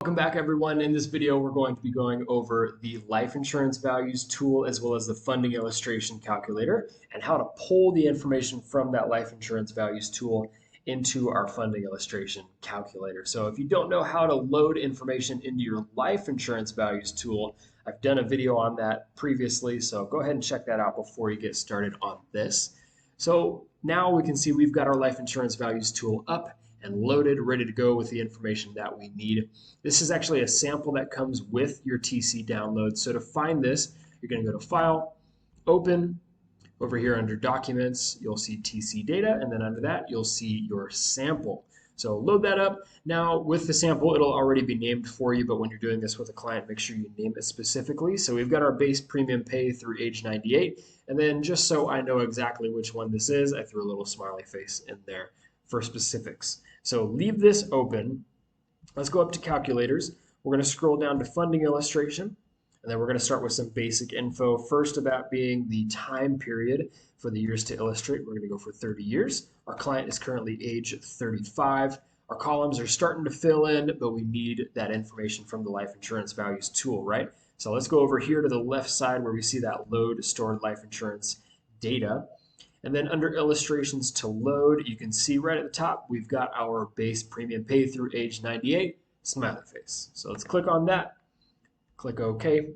Welcome back, everyone. In this video, we're going to be going over the life insurance values tool as well as the funding illustration calculator and how to pull the information from that life insurance values tool into our funding illustration calculator. So if you don't know how to load information into your life insurance values tool, I've done a video on that previously, so go ahead and check that out before you get started on this. So now we can see we've got our life insurance values tool up and loaded, ready to go with the information that we need. This is actually a sample that comes with your TC download. So to find this, you're going to go to File, Open. Over here under Documents, you'll see TC Data, and then under that, you'll see your sample. So load that up. Now, with the sample, it'll already be named for you, but when you're doing this with a client, make sure you name it specifically. So we've got our base premium pay through age 98, and then just so I know exactly which one this is, I threw a little smiley face in there for specifics. So leave this open. Let's go up to calculators. We're going to scroll down to funding illustration, and then we're going to start with some basic info. First, about being the time period for the years to illustrate. We're going to go for 30 years. Our client is currently age 35. Our columns are starting to fill in, but we need that information from the life insurance values tool, right? So let's go over here to the left side where we see that load stored life insurance data. And then under illustrations to load, you can see right at the top, we've got our base premium pay through age 98, smiley face. So let's click on that, click OK.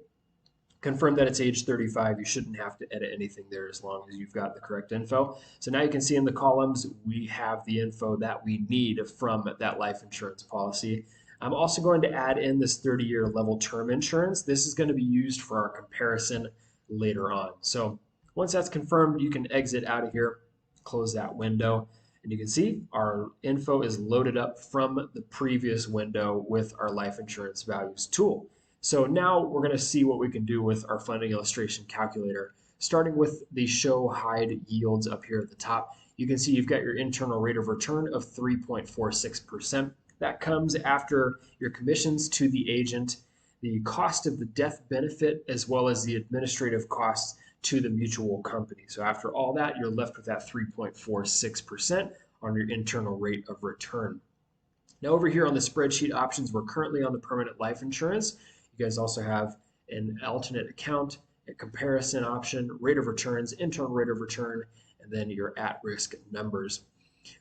Confirm that it's age 35. You shouldn't have to edit anything there as long as you've got the correct info. So now you can see in the columns, we have the info that we need from that life insurance policy. I'm also going to add in this 30-year level term insurance. This is going to be used for our comparison later on. So once that's confirmed, you can exit out of here, close that window, and you can see our info is loaded up from the previous window with our life insurance values tool. So now we're going to see what we can do with our funding illustration calculator. Starting with the show hide yields up here at the top, you can see you've got your internal rate of return of 3.46%. That comes after your commissions to the agent, the cost of the death benefit, as well as the administrative costs to the mutual company. So after all that, you're left with that 3.46% on your internal rate of return. Now over here on the spreadsheet options, we're currently on the permanent life insurance. You guys also have an alternate account, a comparison option, rate of returns, internal rate of return, and then your at-risk numbers.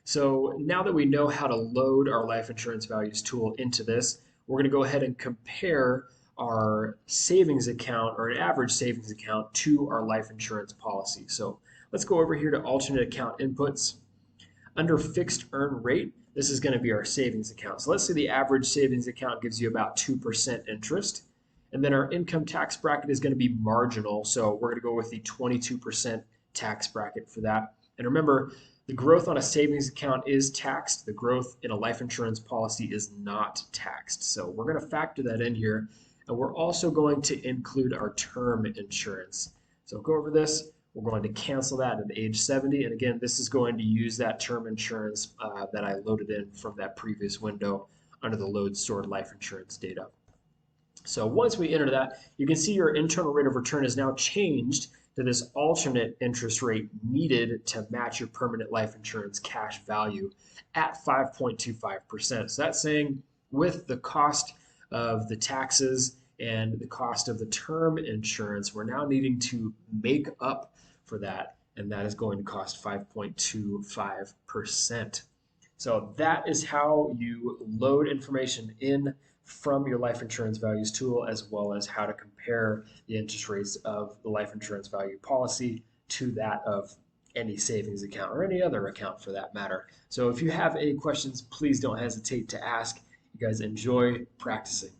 So now that we know how to load our life insurance values tool into this, we're going to go ahead and compare our savings account or an average savings account to our life insurance policy. So let's go over here to alternate account inputs. Under fixed earn rate, this is going to be our savings account. So let's say the average savings account gives you about 2% interest. And then our income tax bracket is going to be marginal. So we're going to go with the 22% tax bracket for that. And remember, the growth on a savings account is taxed. The growth in a life insurance policy is not taxed. So we're going to factor that in here. And we're also going to include our term insurance. So go over this. We're going to cancel that at age 70. And again, this is going to use that term insurance that I loaded in from that previous window under the load stored life insurance data. So once we enter that, you can see your internal rate of return is now changed to this alternate interest rate needed to match your permanent life insurance cash value at 5.25%. So that's saying with the cost of the taxes and the cost of the term insurance, we're now needing to make up for that, and that is going to cost 5.25%. So that is how you load information in from your life insurance values tool, as well as how to compare the interest rates of the life insurance value policy to that of any savings account or any other account for that matter. So if you have any questions, please don't hesitate to ask. You guys enjoy practicing.